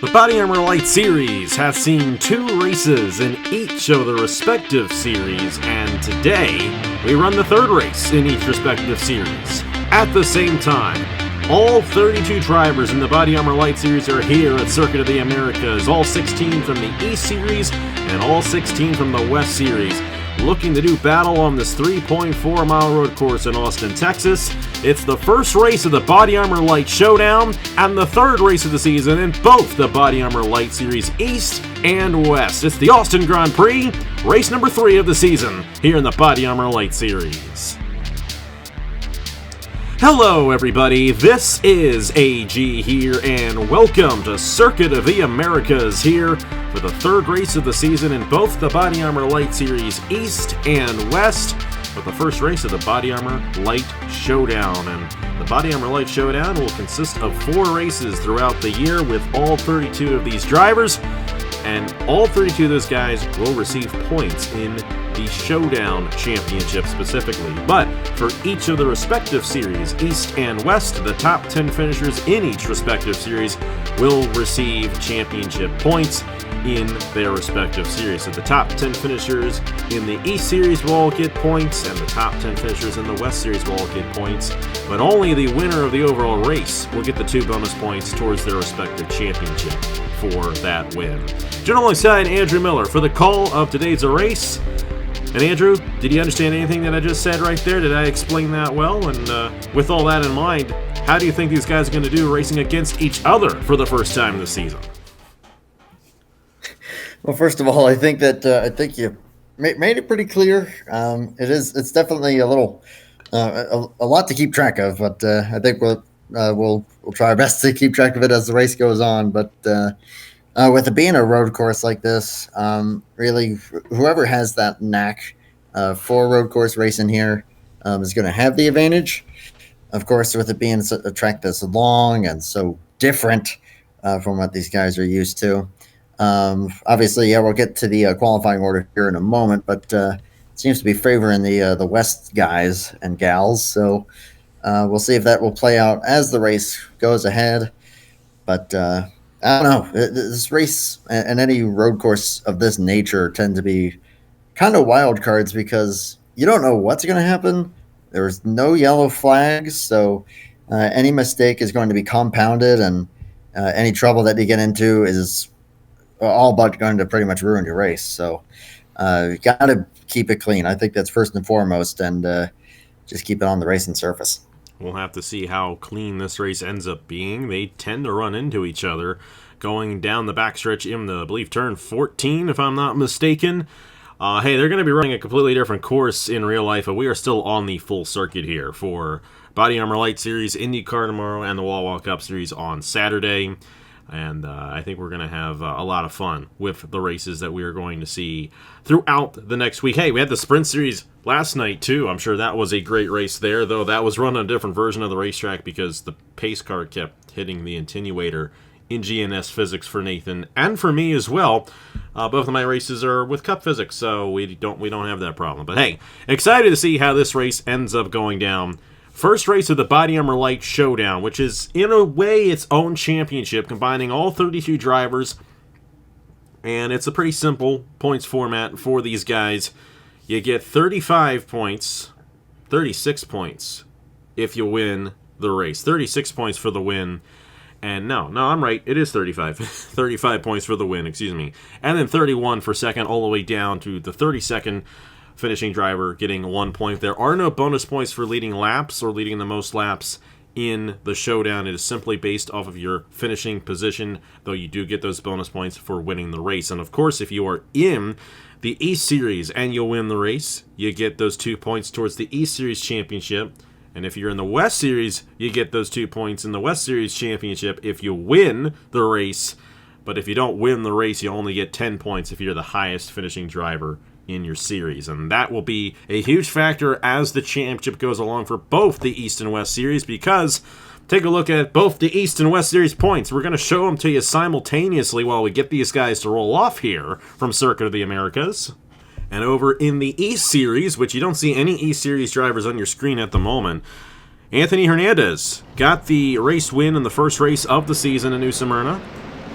The BodyArmor LYTE Series has seen 2 races in each of the respective series, and today we run the 3rd race in each respective series. At the same time, all 32 drivers in the BodyArmor LYTE Series are here at Circuit of the Americas, all 16 from the East Series and all 16 from the West Series, looking to do battle on this 3.4 mile road course in Austin, Texas. It's the first race of the BodyArmor LYTE Showdown and the 3rd race of the season in both the BodyArmor LYTE Series East and West. It's the Austin Grand Prix, race number 3 of the season here in the BodyArmor LYTE Series. Hello everybody, this is AG here, and welcome to Circuit of the Americas here for the 3rd race of the season in both the BodyArmor LYTE Series East and West, with the first race of the BodyArmor LYTE Showdown. And the BodyArmor LYTE Showdown will consist of 4 races throughout the year with all 32 of these drivers, and all 32 of those guys will receive points in the Showdown Championship specifically. But for each of the respective series, East and West, the top 10 finishers in each respective series will receive championship points in their respective series. So the top 10 finishers in the East Series will all get points, and the top 10 finishers in the West Series will all get points, but only the winner of the overall race will get the 2 bonus points towards their respective championship for that win. Join alongside Andrew Miller for the call of today's race. And Andrew, did you understand anything that I just said right there? Did I explain that well? And with all that in mind, how do you think these guys are going to do racing against each other for the first time this season? Well, first of all, I think you made it pretty clear. It's definitely a little a lot to keep track of, but I think we'll try our best to keep track of it as the race goes on. But with it being a road course like this, really, whoever has that knack for road course racing here is going to have the advantage. Of course, with it being a track that's long and so different from what these guys are used to. Obviously, yeah, we'll get to the qualifying order here in a moment, but it seems to be favoring the West guys and gals. So we'll see if that will play out as the race goes ahead. But I don't know. This race and any road course of this nature tend to be kind of wild cards because you don't know what's going to happen. There's no yellow flags, so any mistake is going to be compounded, and any trouble that you get into is all but going to pretty much ruin your race. So you got to keep it clean. I think that's first and foremost, and just keep it on the racing surface. We'll have to see how clean this race ends up being. They tend to run into each other going down the backstretch in the, I believe, turn 14, if I'm not mistaken. Hey, they're going to be running a completely different course in real life, but we are still on the full circuit here for BodyArmor LYTE Series, IndyCar tomorrow, and the Wall Cup Series on Saturday. And I think we're going to have a lot of fun with the races that we are going to see throughout the next week. Hey, we had the Sprint Series last night, too. I'm sure that was a great race there, though that was run on a different version of the racetrack because the pace car kept hitting the attenuator in GNS physics for Nathan and for me as well. Both of my races are with Cup physics, so we don't have that problem. But hey, excited to see how this race ends up going down. First race of the BodyArmor LYTE Showdown, which is, in a way, its own championship, combining all 32 drivers. And it's a pretty simple points format for these guys. You get 35 points, 36 points, if you win the race. 36 points for the win. And no, I'm right. It is 35. 35 points for the win, excuse me. And then 31 for second, all the way down to the 32nd finishing driver getting 1 point. There are no bonus points for leading laps or leading the most laps in the showdown. It is simply based off of your finishing position, though you do get those bonus points for winning the race. And of course, if you are in the East Series and you'll win the race, you get those 2 points towards the East Series Championship. And if you're in the West Series, you get those 2 points in the West Series Championship if you win the race. But if you don't win the race, you only get 10 points if you're the highest finishing driver in your series. And that will be a huge factor as the championship goes along for both the East and West Series, because take a look at both the East and West Series points. We're going to show them to you simultaneously while we get these guys to roll off here from Circuit of the Americas. And over in the East Series, which you don't see any East Series drivers on your screen at the moment, Anthony Hernandez got the race win in the first race of the season in New Smyrna.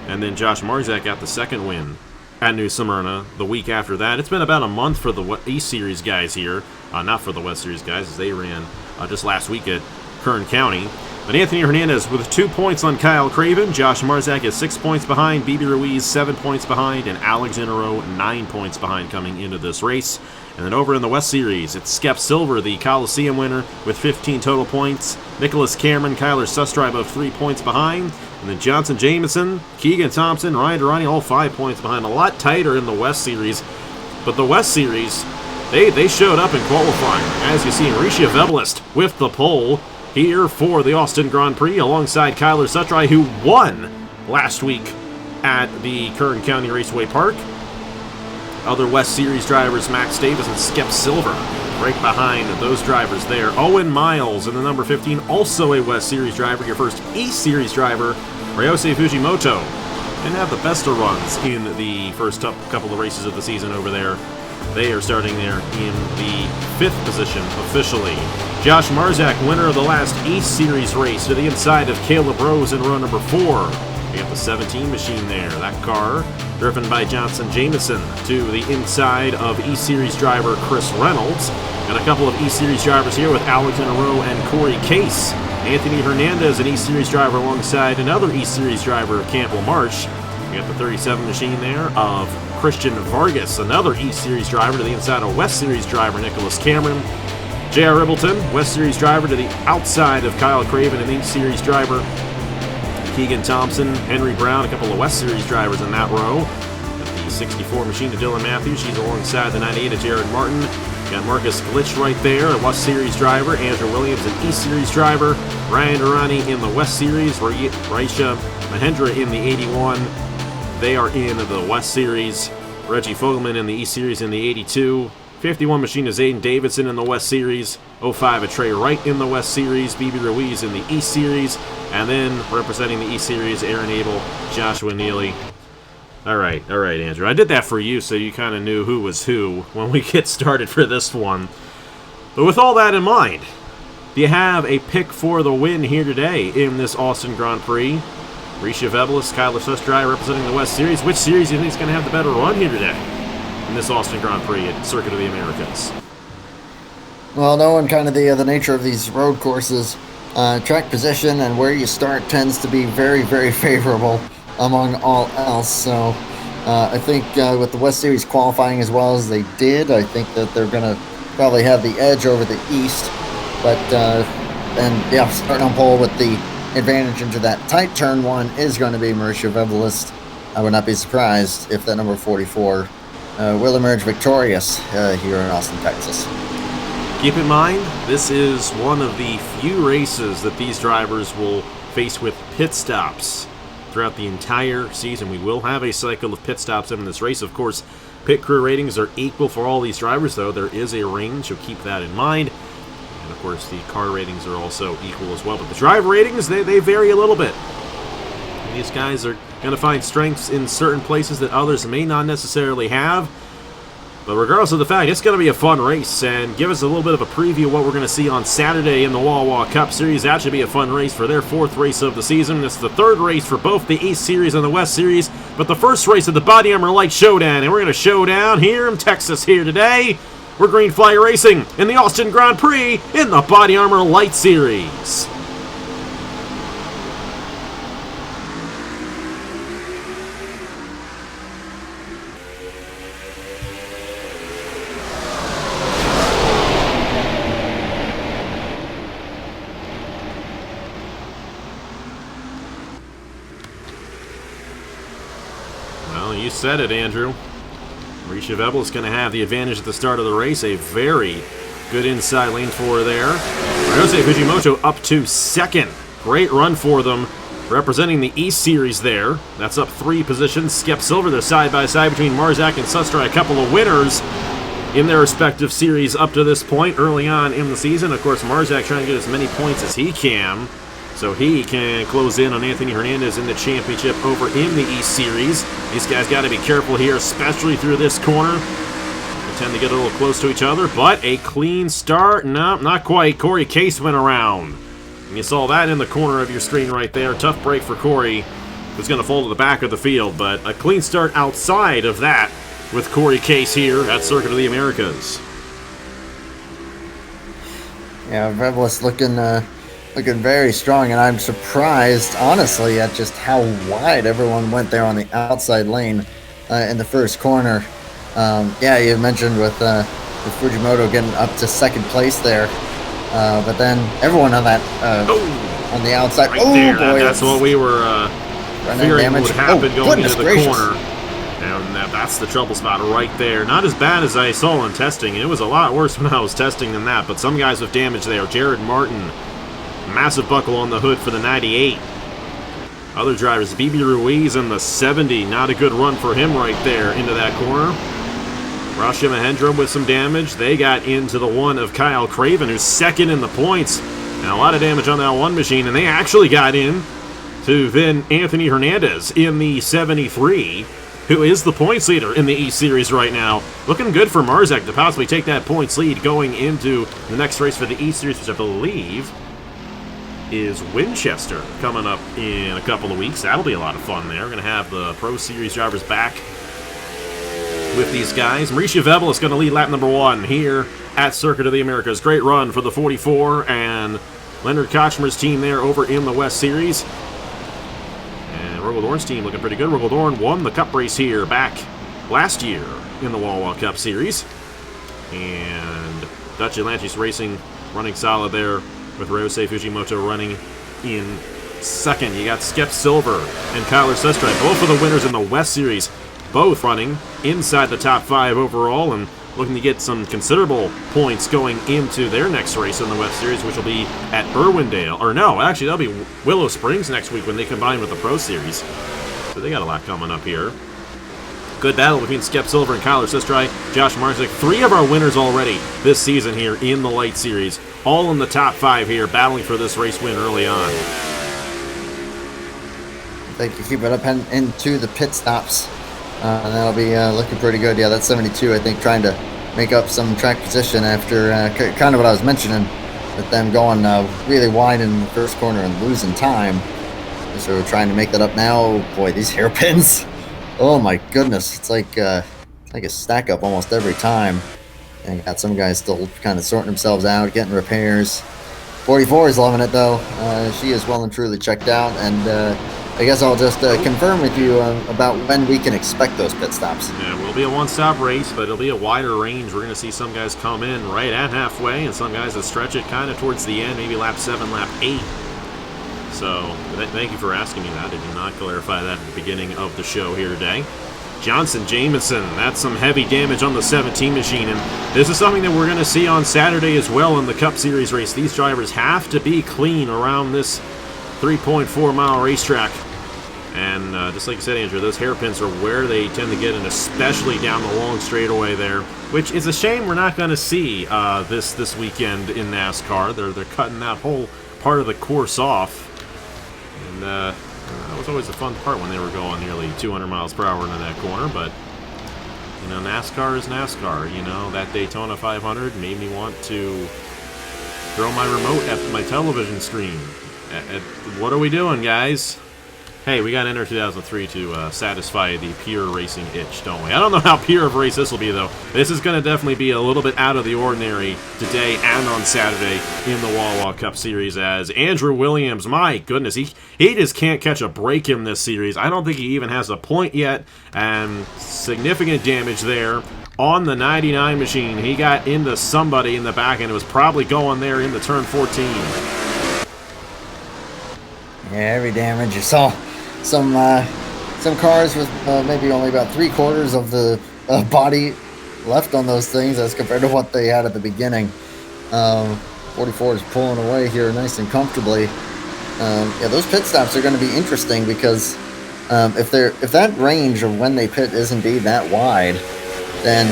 And then Josh Marzak got the second win at New Smyrna the week after that. It's been about a month for the East Series guys here. Not for the West Series guys, as they ran just last week at Kern County. But Anthony Hernandez with 2 points on Kyle Craven. Josh Marzak is 6 points behind. BB Ruiz 7 points behind. And Alex Inero 9 points behind coming into this race. And then over in the West Series, it's Skep Silver, the Coliseum winner, with 15 total points. Nicholas Cameron, Kyler Sustribe of 3 points behind. And then Johnson Jameson, Keegan Thompson, Ryan Durrani, all 5 points behind. A lot tighter in the West Series. But the West Series, they showed up in qualifying. As you see, Mauricio Vebalist with the pole here for the Austin Grand Prix alongside Kyler Sutry, who won last week at the Kern County Raceway Park. Other West Series drivers, Max Davis and Skep Silver, right behind those drivers there. Owen Miles in the number 15, also a West Series driver. Your first East Series driver, Ryose Fujimoto, didn't have the best of runs in the first couple of races of the season over there. They are starting there in the 5th position officially. Josh Marzak, winner of the last East Series race, to the inside of Caleb Rose in row number 4. We have the 17 machine there. That car driven by Johnson Jameson to the inside of East Series driver Chris Reynolds. Got a couple of East Series drivers here with Alex Inero and Corey Case. Anthony Hernandez, an East Series driver, alongside another East Series driver, Campbell Marsh. We got the 37 machine there of Christian Vargas, another East Series driver, to the inside of West Series driver Nicholas Cameron. J.R. Ribbleton, West Series driver, to the outside of Kyle Craven, an East Series driver. Keegan Thompson, Henry Brown, a couple of West Series drivers in that row. Got the 64 machine to Dylan Matthews. She's alongside the 98 of Jared Martin. Got Marcus Glitch right there, a West Series driver. Andrew Williams, an East Series driver. Ryan Durrani in the West Series. Raisha Mahendra in the 81. They are in the West Series. Reggie Fogelman in the East Series in the 82. 51 machine is Aiden Davidson in the West Series. 05 a Trey Wright in the West Series. BB Ruiz in the East Series. And then representing the East Series, Aaron Abel, Joshua Neely. All right, Andrew. I did that for you so you kind of knew who was who when we get started for this one. But with all that in mind, do you have a pick for the win here today in this Austin Grand Prix? Mauricio Vebalist, Kyler Sustry representing the West Series. Which series do you think is going to have the better run here today in this Austin Grand Prix at Circuit of the Americas? Well, knowing kind of the nature of these road courses, track position and where you start tends to be very, very favorable among all else. So I think with the West Series qualifying as well as they did, I think that they're going to probably have the edge over the East. But then, yeah, starting on pole with the advantage into that tight turn one is going to be Mauricio Vebalist. I would not be surprised if that number 44 will emerge victorious here in Austin, Texas. Keep in mind, this is one of the few races that these drivers will face with pit stops throughout the entire season. We will have a cycle of pit stops in this race. Of course, pit crew ratings are equal for all these drivers, though. There is a range, so keep that in mind. And, of course, the car ratings are also equal as well. But the driver ratings, they vary a little bit. And these guys are going to find strengths in certain places that others may not necessarily have. But regardless of the fact, it's going to be a fun race, and give us a little bit of a preview of what we're going to see on Saturday in the Wawa Cup Series. That should be a fun race for their 4th race of the season. It's the 3rd race for both the East Series and the West Series, but the first race of the BodyArmor LYTE Showdown, and we're going to show down here in Texas here today. We're Green Flag Racing in the Austin Grand Prix in the BodyArmor LYTE Series. You said it, Andrew. Mauricio Vebalist is going to have the advantage at the start of the race. A very good inside lane for her there. Ryose Fujimoto up to 2nd. Great run for them, representing the East Series there. That's up 3 positions. Skep Silver, they're side by side between Marzak and Sustra. A couple of winners in their respective series up to this point early on in the season. Of course, Marzak trying to get as many points as he can, so he can close in on Anthony Hernandez in the championship over in the East Series. These guys got to be careful here, especially through this corner. They tend to get a little close to each other, but a clean start. No, not quite. Corey Case went around. And you saw that in the corner of your screen right there. Tough break for Corey. was going to fall to the back of the field, but a clean start outside of that with Corey Case here at Circuit of the Americas. Yeah, Revlis looking very strong, and I'm surprised, honestly, at just how wide everyone went there on the outside lane in the first corner. Yeah, you mentioned with Fujimoto getting up to second place there, but then everyone on that on the outside. Right there, boy, that's what we were fearing would happen going into the corner. And that's the trouble spot right there. Not as bad as I saw in testing. It was a lot worse when I was testing than that, but some guys with damage there. Jared Martin, massive buckle on the hood for the 98. Other drivers, BB Ruiz in the 70. Not a good run for him right there into that corner. Rosh Mahendra with some damage. They got into the one of Kyle Craven, who's second in the points. And a lot of damage on that one machine, and they actually got in to then Anthony Hernandez in the 73, who is the points leader in the E Series right now. Looking good for Marzek to possibly take that points lead going into the next race for the E Series, which I believe is Winchester coming up in a couple of weeks. That'll be a lot of fun there. We're going to have the Pro Series drivers back with these guys. Mauricio Vebel is going to lead lap number 1 here at Circuit of the Americas. Great run for the 44 and Leonard Kochmer's team there over in the West Series. And Rogal Dorn's team looking pretty good. Rogal Dorn won the Cup race here back last year in the Wawa Cup Series. And Dutch Atlantis Racing running solid there with Ryosei Fujimoto running in second. You got Skep Silver and Kyler Sestrai, both of the winners in the West Series, both running inside the top 5 overall and looking to get some considerable points going into their next race in the West Series, which will be at Irwindale. Or no, actually, that'll be Willow Springs next week when they combine with the Pro Series. So they got a lot coming up here. Good battle between Skep Silver and Kyler Sestrai. Josh Marzek, 3 of our winners already this season here in the LYTE Series. All in the top 5 here, battling for this race win early on. I think you keep it up into the pit stops. And that'll be looking pretty good. Yeah, that's 72, I think, trying to make up some track position after kind of what I was mentioning, with them going really wide in the first corner and losing time. So we're trying to make that up now. Oh, boy, these hairpins. Oh, my goodness. It's like a stack up almost every time. And you got some guys still kind of sorting themselves out, getting repairs. 44 is loving it, though. She is well and truly checked out, and I guess I'll just confirm with you about when we can expect those pit stops. Yeah, it will be a one-stop race, but it'll be a wider range. We're going to see some guys come in right at halfway, and some guys that stretch it kind of towards the end, maybe lap 7, lap 8. So, thank you for asking me that. I did not clarify that at the beginning of the show here today. Johnson Jameson, that's some heavy damage on the 17 machine, and this is something that we're going to see on Saturday as well in the Cup Series race. These drivers have to be clean around this 3.4-mile racetrack. And just like you said, Andrew, those hairpins are where they tend to get in, especially down the long straightaway there, which is a shame we're not going to see this weekend in NASCAR. They're cutting that whole part of the course off. And that was always a fun part when they were going nearly 200 miles per hour into that corner, but you know, NASCAR is NASCAR. You know, that Daytona 500 made me want to throw my remote at my television screen. What are we doing, guys? Hey, we got NR2003 to satisfy the pure racing itch, don't we? I don't know how pure of a race this will be, though. This is going to definitely be a little bit out of the ordinary today and on Saturday in the Wawa Cup Series, as Andrew Williams, my goodness, he just can't catch a break in this series. I don't think he even has a point yet, and significant damage there on the 99 machine. He got into somebody in the back, and it was probably going there into turn 14. Yeah, heavy damage. You saw some cars with maybe only about 3/4 of the body left on those things as compared to what they had at the beginning. 44 is pulling away here nice and comfortably. Yeah, those pit stops are going to be interesting because if that range of when they pit is indeed that wide, then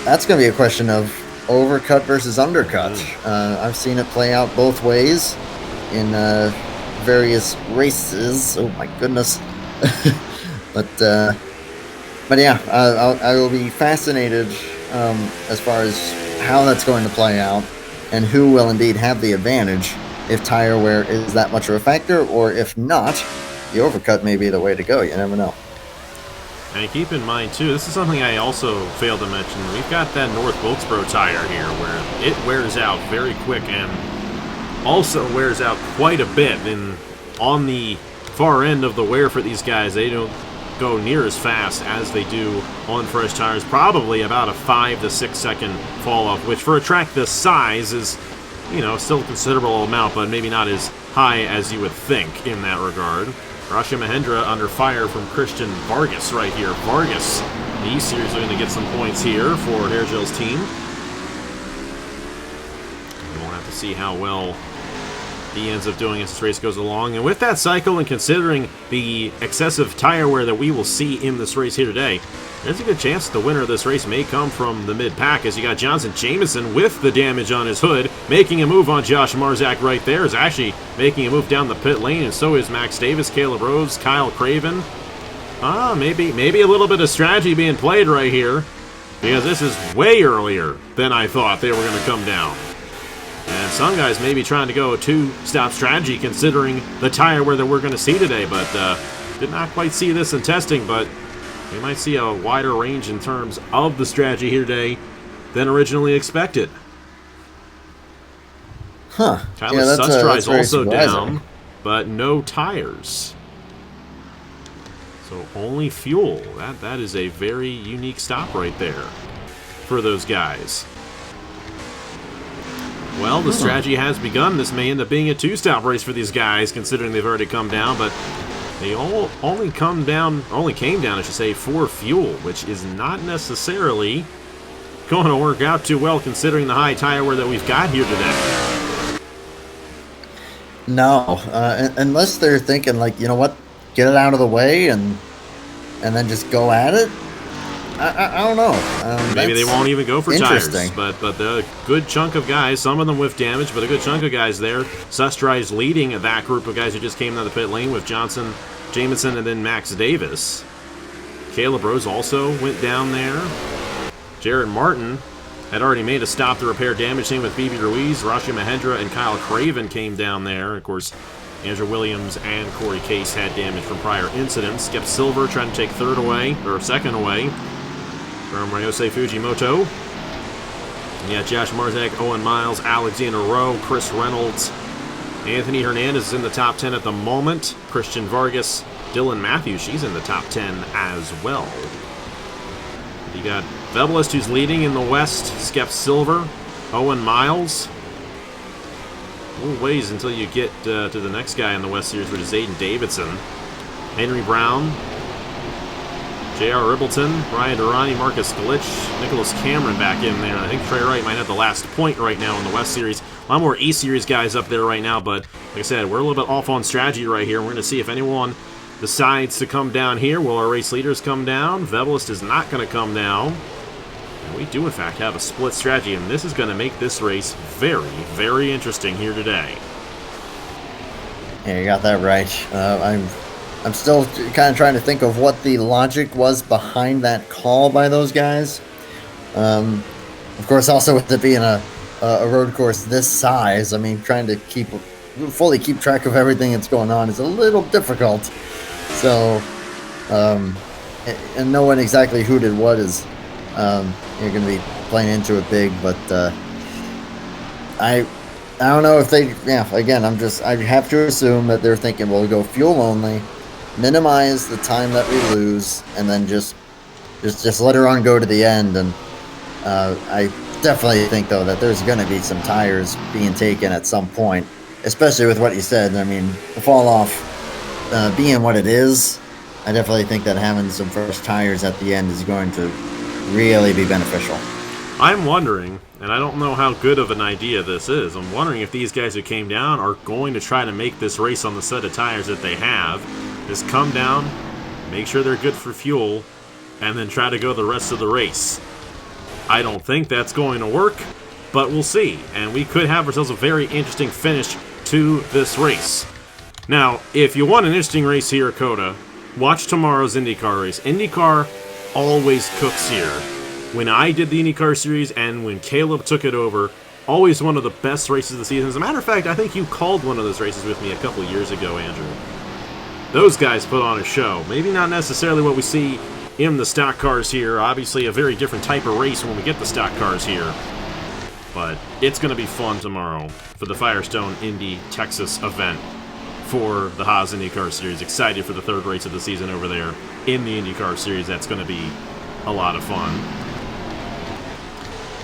that's going to be a question of overcut versus undercut. I've seen it play out both ways in various races. Oh my goodness. but yeah, I will be fascinated as far as how that's going to play out and who will indeed have the advantage if tire wear is that much of a factor, or if not, the overcut may be the way to go. You never know. And keep in mind, too, this is something I also failed to mention. We've got that North Wilkesboro tire here where it wears out very quick and also wears out quite a bit. And on the far end of the wear for these guys, they don't go near as fast as they do on fresh tires. Probably about a 5 to 6 second fall off, which for a track this size is, you know, still a considerable amount, but maybe not as high as you would think in that regard. Rashia Mahendra under fire from Christian Vargas right here. Vargas, the E-Series, are going to get some points here for Hairgell's team. We'll have to see how well he ends up doing as this race goes along. And with that cycle, and considering the excessive tire wear that we will see in this race here today, there's a good chance the winner of this race may come from the mid-pack, as you got Johnson Jameson with the damage on his hood, making a move on Josh Marzak right there, is actually making a move down the pit lane, and so is Max Davis, Caleb Rose, Kyle Craven. Maybe a little bit of strategy being played right here, because this is way earlier than I thought they were going to come down. And some guys may be trying to go a two-stop strategy considering the tire wear that we're going to see today, but did not quite see this in testing, but we might see a wider range in terms of the strategy here today than originally expected. Huh. Tyler Sustra is also down, but no tires. So only fuel. That is a very unique stop right there for those guys. Well, the strategy has begun. This may end up being a two-stop race for these guys, considering they've already come down, but they only came down, I should say, for fuel, which is not necessarily going to work out too well considering the high tire wear that we've got here today. No, unless they're thinking, like, you know what, get it out of the way and then just go at it. I don't know. Maybe they won't even go for tires, but the good chunk of guys, some of them with damage, but a good chunk of guys there. Sustra is leading that group of guys who just came down the pit lane with Johnson, Jameson, and then Max Davis. Caleb Rose also went down there. Jared Martin had already made a stop to repair damage, same with Phoebe Ruiz. Rashia Mahendra and Kyle Craven came down there. Of course, Andrew Williams and Corey Case had damage from prior incidents. Skip Silver trying to take second away from Ryosei Fujimoto. And yeah, Josh Marzak, Owen Miles, Alexander Rowe, Chris Reynolds, Anthony Hernandez is in the top 10 at the moment. Christian Vargas, Dylan Matthews, she's in the top 10 as well. You got Vebelist, who's leading in the West, Skep Silver, Owen Miles. A little ways until you get to the next guy in the West Series, which is Aiden Davidson. Henry Brown, J.R. Ribbleton, Ryan Durrani, Marcus Glitch, Nicholas Cameron back in there. I think Trey Wright might have the last point right now in the West Series. A lot more E-Series guys up there right now, but like I said, we're a little bit off on strategy right here. We're going to see if anyone decides to come down here. Will our race leaders come down? Vebelist is not going to come down. And we do, in fact, have a split strategy, and this is going to make this race very, very interesting here today. Yeah, you got that right. I'm still kind of trying to think of what the logic was behind that call by those guys. Of course, also with it being a road course this size, I mean, trying to fully keep track of everything that's going on is a little difficult. So, and knowing exactly who did what is, you're going to be playing into it big. But I don't know if they. Yeah, again, I have to assume that they're thinking we'll go fuel only, minimize the time that we lose, and then just let her on go to the end. And I definitely think, though, that there's going to be some tires being taken at some point, especially with what you said. I mean, the fall off being what it is, I definitely think that having some fresh tires at the end is going to really be beneficial. I'm wondering, and I don't know how good of an idea this is, I'm wondering if these guys who came down are going to try to make this race on the set of tires that they have. Just come down, make sure they're good for fuel, and then try to go the rest of the race. I don't think that's going to work, but we'll see. And we could have ourselves a very interesting finish to this race. Now, if you want an interesting race here at COTA, watch tomorrow's IndyCar race. IndyCar always cooks here. When I did the IndyCar Series and when Caleb took it over, always one of the best races of the season. As a matter of fact, I think you called one of those races with me a couple years ago, Andrew. those guys put on a show. Maybe not necessarily what we see in the stock cars here. Obviously a very different type of race when we get the stock cars here. But it's going to be fun tomorrow for the Firestone Indy Texas event for the Haas IndyCar Series. Excited for the third race of the season over there in the IndyCar Series. That's going to be a lot of fun.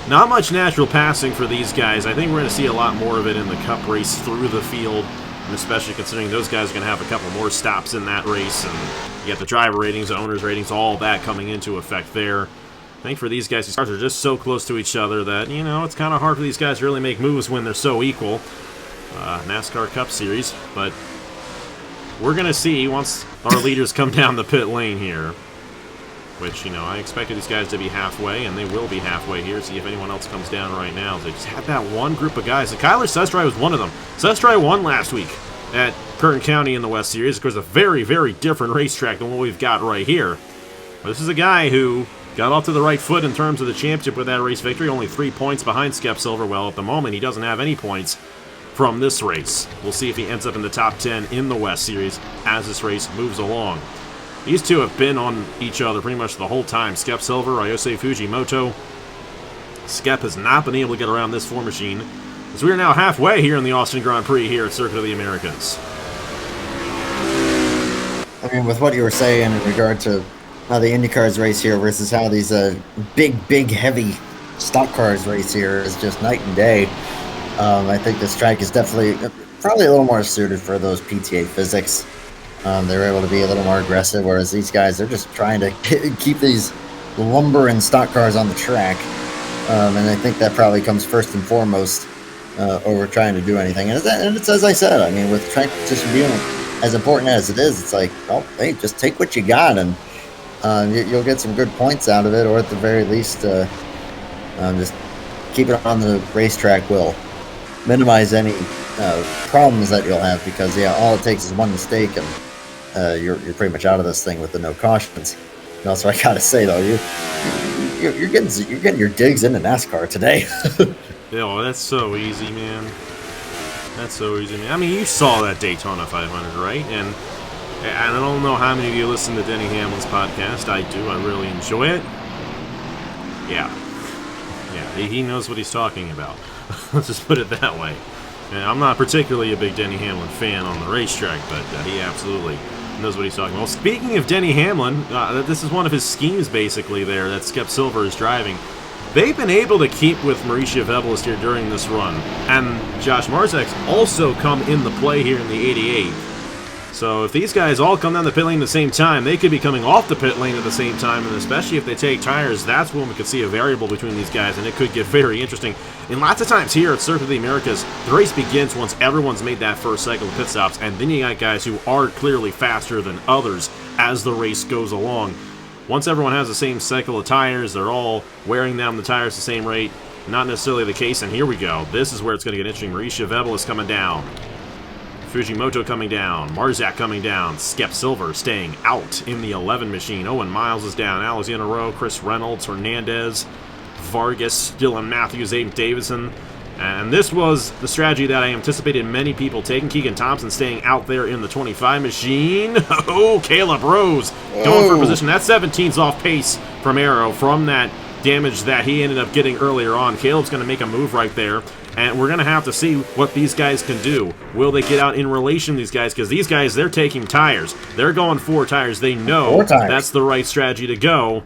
Not much natural passing for these guys. I think we're going to see a lot more of it in the Cup race through the field, and especially considering those guys are going to have a couple more stops in that race, and you get the driver ratings, the owners' ratings, all that coming into effect there. I think for these guys, these cars are just so close to each other that, you know, it's kind of hard for these guys to really make moves when they're so equal. NASCAR Cup Series, but we're going to see once our leaders come down the pit lane here. Which, you know, I expected these guys to be halfway, and they will be halfway here. See if anyone else comes down right now. They just had that one group of guys. And Kyler Sestrai was one of them. Sestrai won last week at Kern County in the West Series. Of course, a very, very different racetrack than what we've got right here. But this is a guy who got off to the right foot in terms of the championship with that race victory. Only 3 points behind Skep Silver. Well, at the moment, he doesn't have any points from this race. We'll see if he ends up in the top 10 in the West Series as this race moves along. These two have been on each other pretty much the whole time. Skep Silver, Ryosei Fujimoto. Skep has not been able to get around this 4 machine, as we are now halfway here in the Austin Grand Prix here at Circuit of the Americas. I mean, with what you were saying in regard to how the IndyCars race here versus how these big, heavy stock cars race here is just night and day. I think this track is definitely probably a little more suited for those PTA physics. They were able to be a little more aggressive, whereas these guys, they're just trying to keep these lumbering stock cars on the track. And I think that probably comes first and foremost over trying to do anything. And it's as I said, I mean, with track position being as important as it is, it's like, well, hey, just take what you got, and you'll get some good points out of it, or at the very least, just keep it on the racetrack will minimize any problems that you'll have, because, yeah, all it takes is one mistake, and you're pretty much out of this thing with the no cautions. And also, I gotta say though, you're getting your digs into NASCAR today. Yeah, well, that's so easy, man. That's so easy, man. I mean, you saw that Daytona 500, right? And I don't know how many of you listen to Denny Hamlin's podcast. I do. I really enjoy it. Yeah, he knows what he's talking about. Let's just put it that way. And I'm not particularly a big Denny Hamlin fan on the racetrack, but he absolutely knows what he's talking about. Well, speaking of Denny Hamlin, this is one of his schemes, basically, there, that Skep Silver is driving. They've been able to keep with Mauricio Vebelis here during this run. And Josh Marzak's also come in the play here in the 88. So if these guys all come down the pit lane at the same time, they could be coming off the pit lane at the same time, and especially if they take tires, that's when we could see a variable between these guys, and it could get very interesting. And lots of times here at Circuit of the Americas, the race begins once everyone's made that first cycle of pit stops, and then you got guys who are clearly faster than others as the race goes along. Once everyone has the same cycle of tires, they're all wearing down the tires the same rate. Not necessarily the case, and here we go. This is where it's going to get interesting. Mauricio Vebelis coming down. Fujimoto coming down, Marzak coming down, Skep Silver staying out in the 11 machine. Owen Miles is down, Alexander Rowe, Chris Reynolds, Hernandez, Vargas, Dylan Matthews, Aiden Davidson. And this was the strategy that I anticipated many people taking. Keegan Thompson staying out there in the 25 machine. Oh, Caleb Rose going for position. That 17's off pace from Arrow from that damage that he ended up getting earlier on. Caleb's going to make a move right there. And we're going to have to see what these guys can do. Will they get out in relation to these guys? Because these guys, they're taking tires. They're going 4 tires. They know that's the right strategy to go.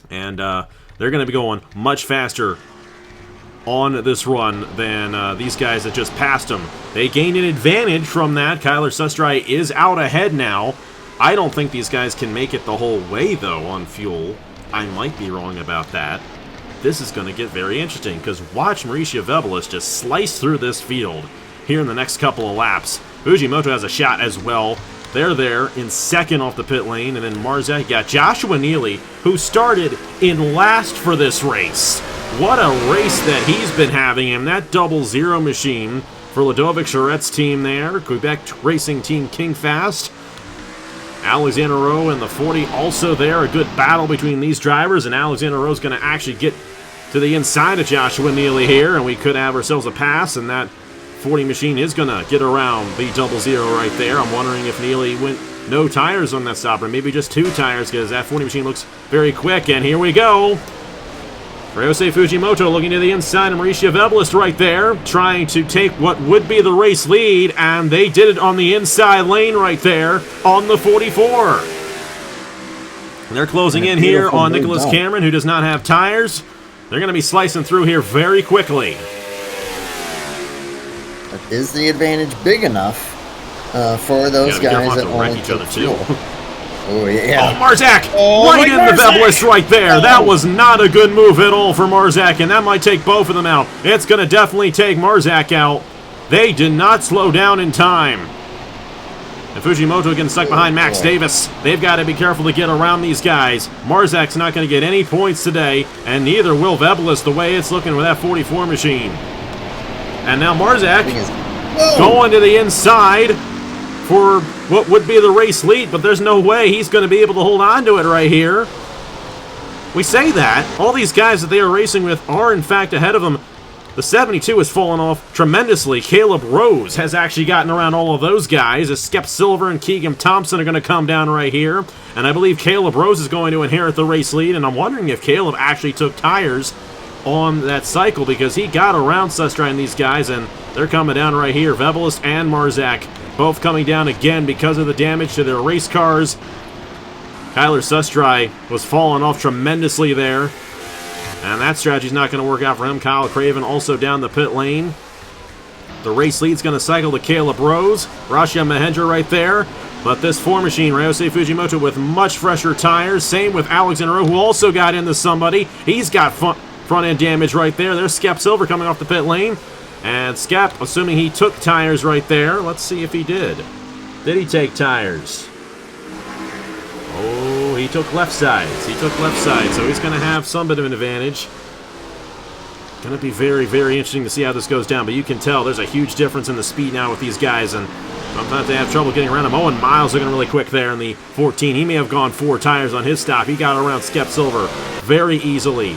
And they're going to be going much faster on this run than these guys that just passed them. They gained an advantage from that. Kyler Sestrai is out ahead now. I don't think these guys can make it the whole way, though, on fuel. I might be wrong about that. This is going to get very interesting, because watch Mauricio Vebelis just slice through this field here in the next couple of laps. Fujimoto has a shot as well. They're there in second off the pit lane, and then Marzak got Joshua Neely, who started in last for this race. What a race that he's been having in that 00 machine for Ludovic Charette's team there. Quebec Racing Team King Fast. Alexander Rowe in the 40 also there. A good battle between these drivers, and Alexander Rowe's going to actually get to the inside of Joshua Neely here, and we could have ourselves a pass, and that 40 machine is going to get around the 00 right there. I'm wondering if Neely went no tires on that stopper, maybe just 2 tires, because that 40 machine looks very quick. And here we go. Ryosei Fujimoto looking to the inside, and Mauricio Vebalist right there, trying to take what would be the race lead, and they did it on the inside lane right there on the 44. And they're closing in here on Nicholas Cameron, who does not have tires. They're going to be slicing through here very quickly. Is the advantage big enough for those guys that wreck each other too? Oh, yeah. Oh, Marzak! Right in the Vebalist right there. That was not a good move at all for Marzak, and that might take both of them out. It's going to definitely take Marzak out. They did not slow down in time. And Fujimoto getting stuck behind Max Davis. They've got to be careful to get around these guys. Marzak's not going to get any points today, and neither will Vebalist the way it's looking with that 44 machine. And now Marzak going to the inside for what would be the race lead, but there's no way he's going to be able to hold on to it right here. We say that. All these guys that they are racing with are, in fact, ahead of him. The 72 has fallen off tremendously. Caleb Rose has actually gotten around all of those guys, as Skep Silver and Keegan Thompson are going to come down right here. And I believe Caleb Rose is going to inherit the race lead, and I'm wondering if Caleb actually took tires on that cycle, because he got around Sustry and these guys, and they're coming down right here. Vebalist and Marzak both coming down again because of the damage to their race cars. Kyler Sustry was falling off tremendously there, and that strategy's not going to work out for him. Kyle Craven also down the pit lane. The race lead's going to cycle to Caleb Rose. Rashia Mahendra right there. But this 4 machine, Ryosei Fujimoto, with much fresher tires. Same with Alex Inro, who also got into somebody. He's got front-end damage right there. There's Skep Silver coming off the pit lane. And Skep, assuming he took tires right there. Let's see if he did. Did he take tires? Oh, he took left sides. He took left side, so he's going to have some bit of an advantage. Going to be very, very interesting to see how this goes down, but you can tell there's a huge difference in the speed now with these guys, and sometimes they have trouble getting around him. Owen Miles looking really quick there in the 14. He may have gone 4 tires on his stop. He got around Skep Silver very easily.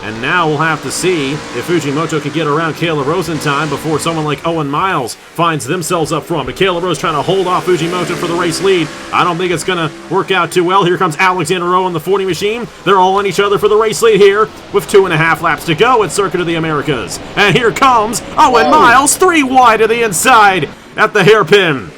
And now we'll have to see if Fujimoto can get around Caleb Rose in time before someone like Owen Miles finds themselves up front. But Caleb Rose trying to hold off Fujimoto for the race lead. I don't think it's going to work out too well. Here comes Alexander Rowe on the 40 machine. They're all on each other for the race lead here with 2.5 laps to go at Circuit of the Americas. And here comes Owen Miles, 3 wide to the inside at the hairpin.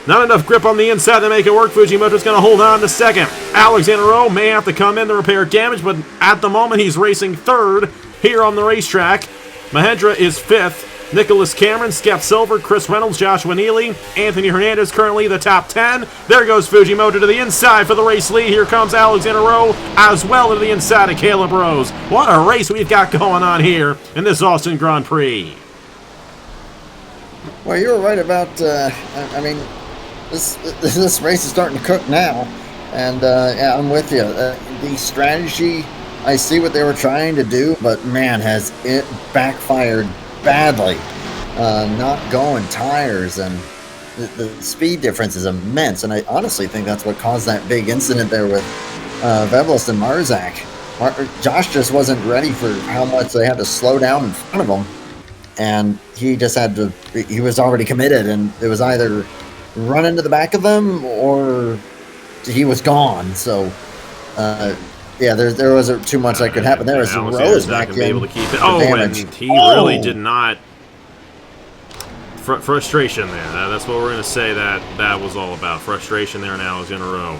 Not enough grip on the inside to make it work. Fujimoto's going to hold on to second. Alexander Rowe may have to come in to repair damage, but at the moment he's racing 3rd here on the racetrack. Mahendra is 5th. Nicholas Cameron, Skep Silver, Chris Reynolds, Joshua Neely, Anthony Hernandez currently the top 10. There goes Fujimoto to the inside for the race lead. Here comes Alexander Rowe as well to the inside of Caleb Rose. What a race we've got going on here in this Austin Grand Prix. Well, you were right about, I mean, this race is starting to cook now, and yeah, I'm with you. The strategy, I see what they were trying to do, but man, has it backfired badly. Not going tires, and the speed difference is immense, and I honestly think that's what caused that big incident there with Vebalist and Marzak. Josh just wasn't ready for how much they had to slow down in front of him, and he just had to, he was already committed, and it was either run into the back of them or he was gone. So yeah, there wasn't too much that could happen. There was Rose back in able to keep it. Oh, and he really did not. Frustration there. That's what we're going to say that was all about. Frustration there now is in a row.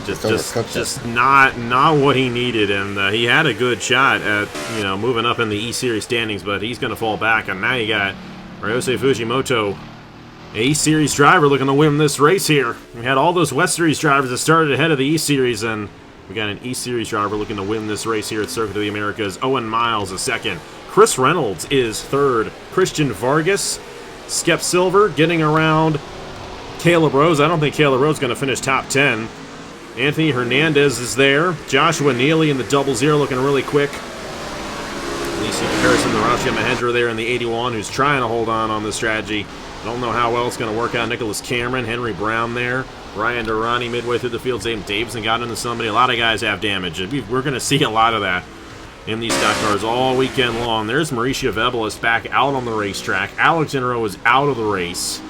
Just not what he needed, and he had a good shot at moving up in the E Series standings, but he's going to fall back. And now you got Ryosei Fujimoto, E Series driver, looking to win this race here. We had all those West Series drivers that started ahead of the E Series, and we got an E Series driver looking to win this race here at Circuit of the Americas. Owen Miles is 2nd. Chris Reynolds is 3rd. Christian Vargas, Skep Silver getting around Caleb Rose. I don't think Caleb Rose is going to finish top 10. Anthony Hernandez is there. Joshua Neely in the 00 looking really quick. At least in comparison to Rashia Mahendra there in the 81, who's trying to hold on this strategy. Don't know how well it's going to work out. Nicholas Cameron, Henry Brown there. Ryan Durrani midway through the field. Zayden Davidson got into somebody. A lot of guys have damage. We're going to see a lot of that in these stock cars all weekend long. There's Mauricio Vebelis back out on the racetrack. Alex Inro is out of the race.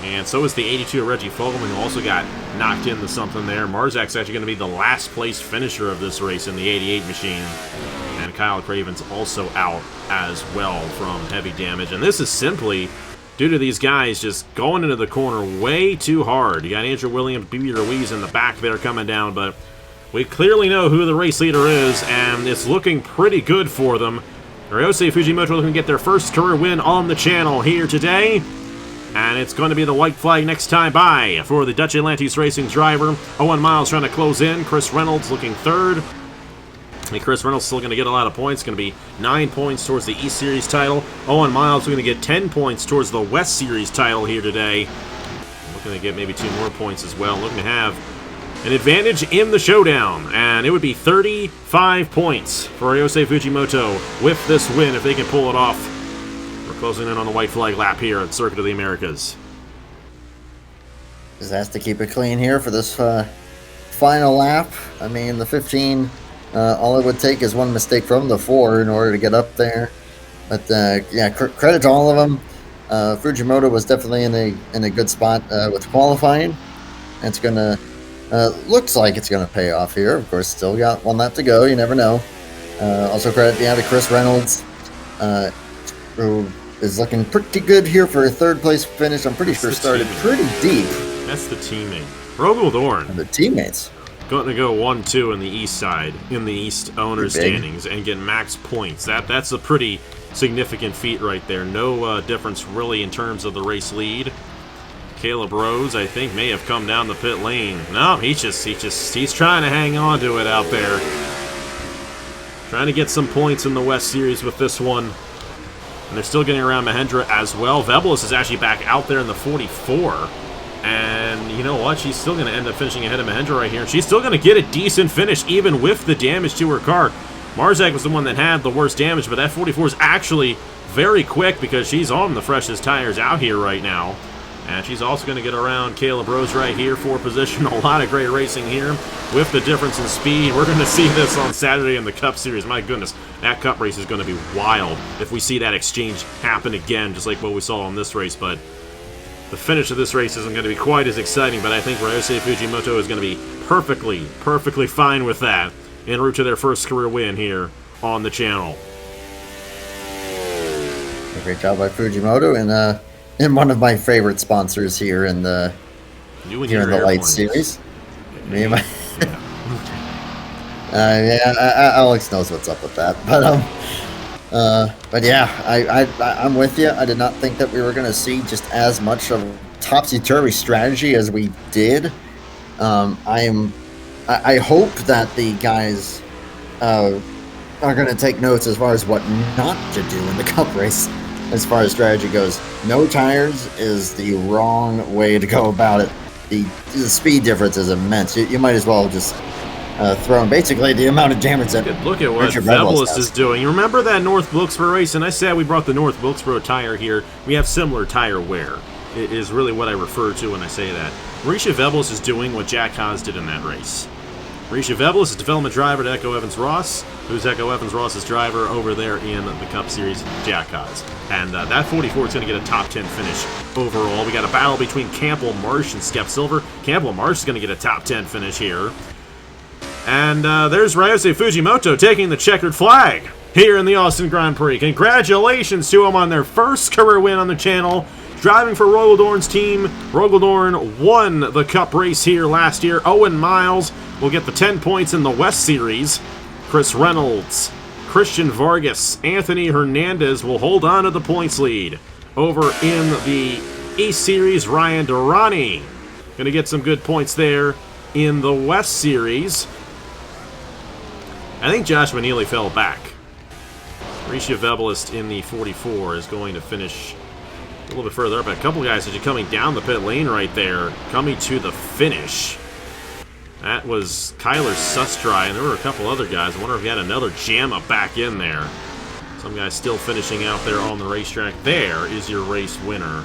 And so is the 82 Reggie Fogelman, who also got knocked into something there. Marzak's actually going to be the last place finisher of this race in the 88 machine. And Kyle Craven's also out as well from heavy damage. And this is simply due to these guys just going into the corner way too hard. You got Andrew Williams, BB Ruiz in the back there coming down, but we clearly know who the race leader is, and it's looking pretty good for them. Ryosei Fujimoto looking to get their first career win on the channel here today. And it's going to be the white flag next time by for the Dutch Atlantis Racing driver. Owen Miles trying to close in. Chris Reynolds looking third. And Chris Reynolds still going to get a lot of points. Going to be 9 points towards the East Series title. Owen Miles going to get 10 points towards the West Series title here today. Looking to get maybe 2 more points as well. Looking to have an advantage in the showdown. And it would be 35 points for Ryosei Fujimoto with this win if they can pull it off. Closing in on the white flag lap here at Circuit of the Americas. Just has to keep it clean here for this final lap. I mean, the 15, all it would take is one mistake from the 4 in order to get up there. But yeah, credit to all of them. Fujimoto was definitely in a good spot with qualifying. It's gonna looks like it's gonna pay off here. Of course, still got 1 lap to go. You never know. Also credit to Chris Reynolds, who is looking pretty good here for a 3rd place finish. I'm pretty sure started pretty deep. That's the teammate. Rogel Dorn. The teammates. Going to go 1-2 in the East side, in the East owners standings, and get max points. That's a pretty significant feat right there. No difference really in terms of the race lead. Caleb Rose, I think, may have come down the pit lane. No, he's trying to hang on to it out there. Trying to get some points in the West Series with this one. And they're still getting around Mahendra as well. Vebelis is actually back out there in the 44. And you know what? She's still going to end up finishing ahead of Mahendra right here. And she's still going to get a decent finish, even with the damage to her car. Marzak was the one that had the worst damage, but that 44 is actually very quick because she's on the freshest tires out here right now. And she's also going to get around Caleb Rose right here for position. A lot of great racing here with the difference in speed. We're going to see this on Saturday in the Cup Series. My goodness, that Cup race is going to be wild if we see that exchange happen again, just like what we saw on this race. But the finish of this race isn't going to be quite as exciting, but I think Ryosei Fujimoto is going to be perfectly fine with that en route to their first career win here on the channel. Great job by Fujimoto, and one of my favorite sponsors here in the LYTE Series. Me and my Alex knows what's up with that, but yeah, I'm with you. I did not think that we were going to see just as much of topsy-turvy strategy as we did. I hope that the guys are going to take notes as far as what not to do in the Cup race. As far as strategy goes, no tires is the wrong way to go about it. The speed difference is immense. You might as well just throw in basically the amount of damage that. Look at what Vebelis is doing. You remember that North Wilkesboro race? And I said we brought the North Wilkesboro tire here. We have similar tire wear. It is really what I refer to when I say that. Mauricio Vebelis is doing what Jack Haas did in that race. Mauricio Vebelis is development driver to Echo Evans-Ross, who's Echo Evans-Ross's driver over there in the Cup Series, Jack Haas. And that 44 is going to get a top 10 finish overall. We got a battle between Campbell Marsh and Skep Silver. Campbell Marsh is going to get a top 10 finish here. And there's Ryosei Fujimoto taking the checkered flag here in the Austin Grand Prix. Congratulations to him on their first career win on the channel. Driving for Rogel Dorn's team. Rogel Dorn won the Cup race here last year. Owen Miles will get the 10 points in the West Series. Chris Reynolds, Christian Vargas, Anthony Hernandez will hold on to the points lead. Over in the East Series, Ryan Durrani going to get some good points there in the West Series. I think Josh Manili fell back. Mauricio Vebelis in the 44 is going to finish a little bit further up. A couple guys are coming down the pit lane right there, coming to the finish. That was Kyler Sustry, and there were a couple other guys. I wonder if he had another Jamma back in there. Some guys still finishing out there on the racetrack. There is your race winner.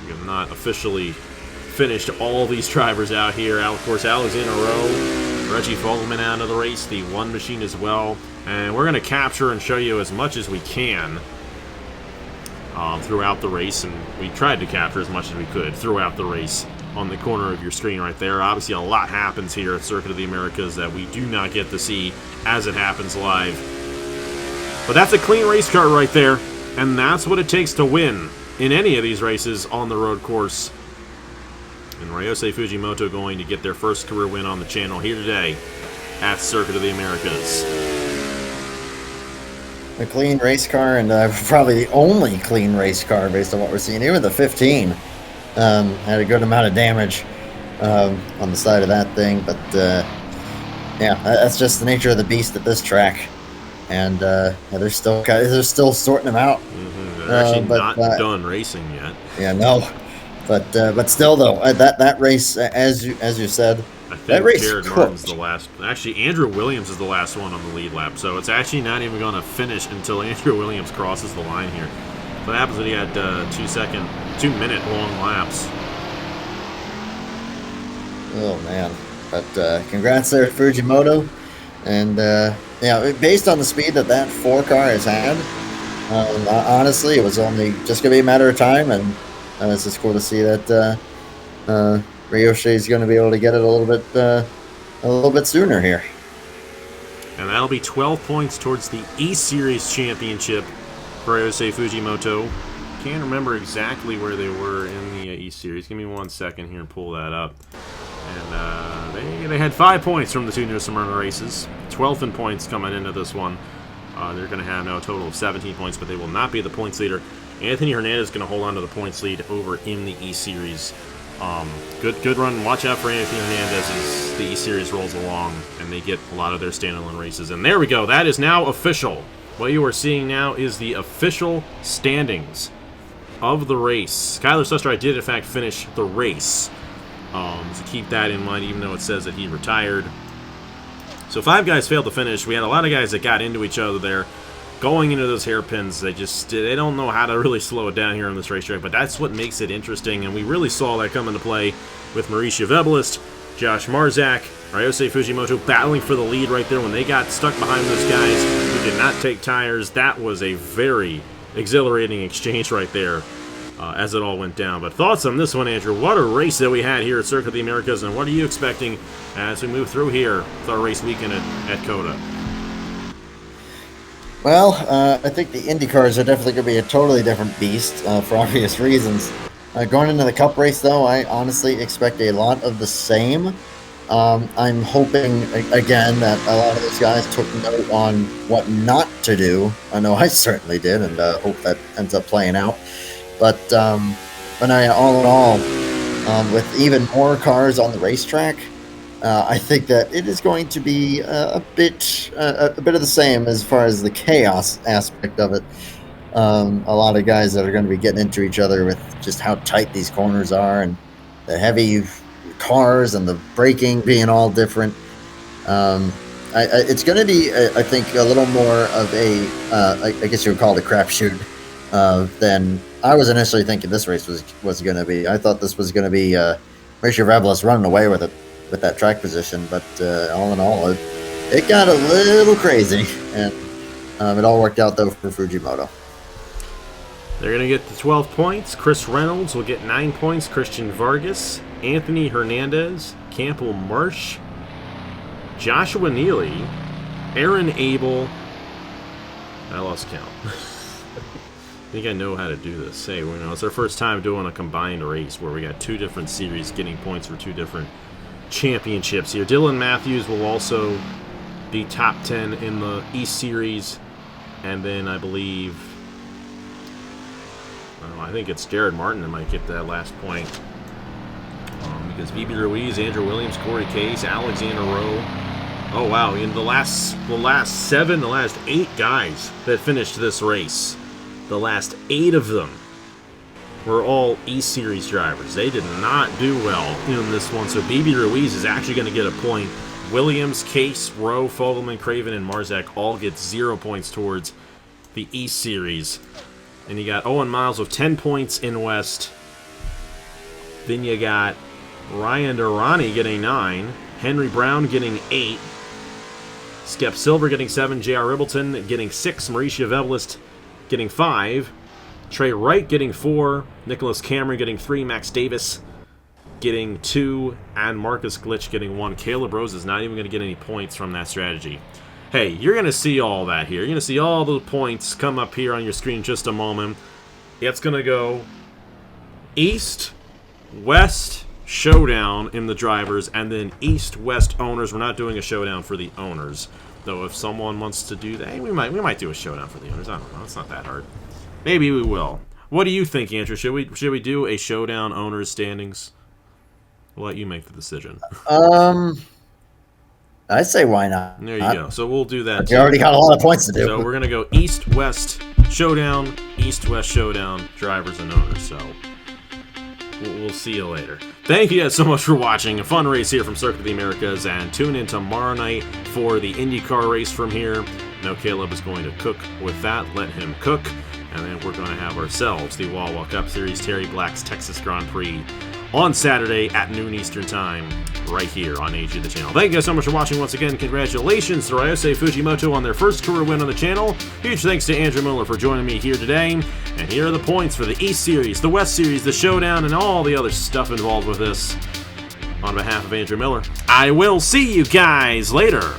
We have not officially finished all these drivers out here. Of course, Alex Inro, Reggie Fogelman out of the race, the one machine as well. And we're going to capture and show you as much as we can throughout the race. And we tried to capture as much as we could throughout the race on the corner of your screen right there. Obviously, a lot happens here at Circuit of the Americas that we do not get to see as it happens live. But that's a clean race car right there. And that's what it takes to win in any of these races on the road course. And Ryosei Fujimoto going to get their first career win on the channel here today at Circuit of the Americas. A clean race car, and probably the only clean race car based on what we're seeing. Even the 15 had a good amount of damage on the side of that thing, but yeah, that's just the nature of the beast at this track. And yeah, they're still sorting them out. They're actually not done racing yet. Yeah, no. But still, though, that race, as you said, I think that race Jared Martin's the last. Actually, Andrew Williams is the last one on the lead lap, so it's actually not even going to finish until Andrew Williams crosses the line here. So what happens when you got 2 minute long laps? Oh man! But congrats there, Fujimoto, and yeah, based on the speed that 4 car has had, honestly, it was only just going to be a matter of time, and it's just cool to see that Ryosei is going to be able to get it a little bit sooner here. And that'll be 12 points towards the E-Series championship for Ryosei Fujimoto. Can't remember exactly where they were in the E-Series. Give me 1 second here and pull that up. And they had 5 points from the 2 New Smyrna races. 12th in points coming into this one. They're going to have now a total of 17 points, but they will not be the points leader. Anthony Hernandez is going to hold on to the points lead over in the E-Series. Good run. Watch out for Anthony Hernandez as the E-Series rolls along and they get a lot of their standalone races. And there we go. That is now official. What you are seeing now is the official standings of the race. Skylar Susterite did, in fact, finish the race. So keep that in mind, even though it says that he retired. So 5 guys failed to finish. We had a lot of guys that got into each other there. Going into those hairpins, they don't know how to really slow it down here on this racetrack, but that's what makes it interesting, and we really saw that come into play with Mauricio Vebalist, Josh Marzak, Ryosei Fujimoto battling for the lead right there when they got stuck behind those guys who did not take tires. That was a very exhilarating exchange right there as it all went down. But thoughts on this one, Andrew? What a race that we had here at Circuit of the Americas, and what are you expecting as we move through here with our race weekend at COTA? Well, I think the Indy cars are definitely going to be a totally different beast for obvious reasons. Going into the Cup race, though, I honestly expect a lot of the same. I'm hoping, again, that a lot of those guys took note on what not to do. I know I certainly did, and hope that ends up playing out. But all in all, with even more cars on the racetrack, I think that it is going to be a bit of the same as far as the chaos aspect of it. A lot of guys that are going to be getting into each other with just how tight these corners are and the heavy cars and the braking being all different. It's going to be, I think, a little more of I guess you would call it a crapshoot than I was initially thinking this race was going to be. I thought this was going to be Mauricio Vebalist running away with it, with that track position, but all in all, it got a little crazy, and it all worked out, though, for Fujimoto. They're going to get the 12 points. Chris Reynolds will get 9 points. Christian Vargas, Anthony Hernandez, Campbell Marsh, Joshua Neely, Aaron Abel. I lost count. I think I know how to do this. Hey, it's our first time doing a combined race where we got 2 different series getting points for 2 different championships here. Dylan Matthews will also be top 10 in the East Series, and then I believe, I think it's Jared Martin that might get that last point, because BB Ruiz, Andrew Williams, Corey Case, Alexander Rowe. Oh wow! In the last 8 guys that finished this race, the last 8 of them were all E-Series drivers. They did not do well in this one, so BB Ruiz is actually going to get a point. Williams, Case, Rowe, Fogelman, Craven, and Marzak all get 0 points towards the E-Series. And you got Owen Miles with 10 points in West. Then you got Ryan Durrani getting 9. Henry Brown getting 8. Skep Silver getting 7. J.R. Ribbleton getting 6. Mauricio Vevelist getting 5. Trey Wright getting 4. Nicholas Cameron getting 3. Max Davis getting 2. And Marcus Glitch getting 1. Caleb Rose is not even going to get any points from that strategy. Hey, you're going to see all that here. You're going to see all the points come up here on your screen in just a moment. It's going to go East-West Showdown in the drivers, and then East-West owners. We're not doing a showdown for the owners, though. If someone wants to do that, we might do a showdown for the owners. I don't know. It's not that hard. Maybe we will. What do you think, Andrew? Should we do a showdown owners standings? We'll let you make the decision. I say why not? There you go. So we'll do that. You already got a lot of points to do. So we're gonna go East-West Showdown, East-West Showdown, drivers and owners. So we'll see you later. Thank you guys so much for watching. A fun race here from Circuit of the Americas, and tune in tomorrow night for the IndyCar race from here. I know Caleb is going to cook with that. Let him cook. And then we're going to have ourselves the Wawa Cup Series Terry Black's Texas Grand Prix on Saturday at noon Eastern Time, right here on AG the channel. Thank you guys so much for watching once again. Congratulations to Ryose Fujimoto on their first career win on the channel. Huge thanks to Andrew Miller for joining me here today. And here are the points for the East Series, the West Series, the Showdown, and all the other stuff involved with this. On behalf of Andrew Miller, I will see you guys later.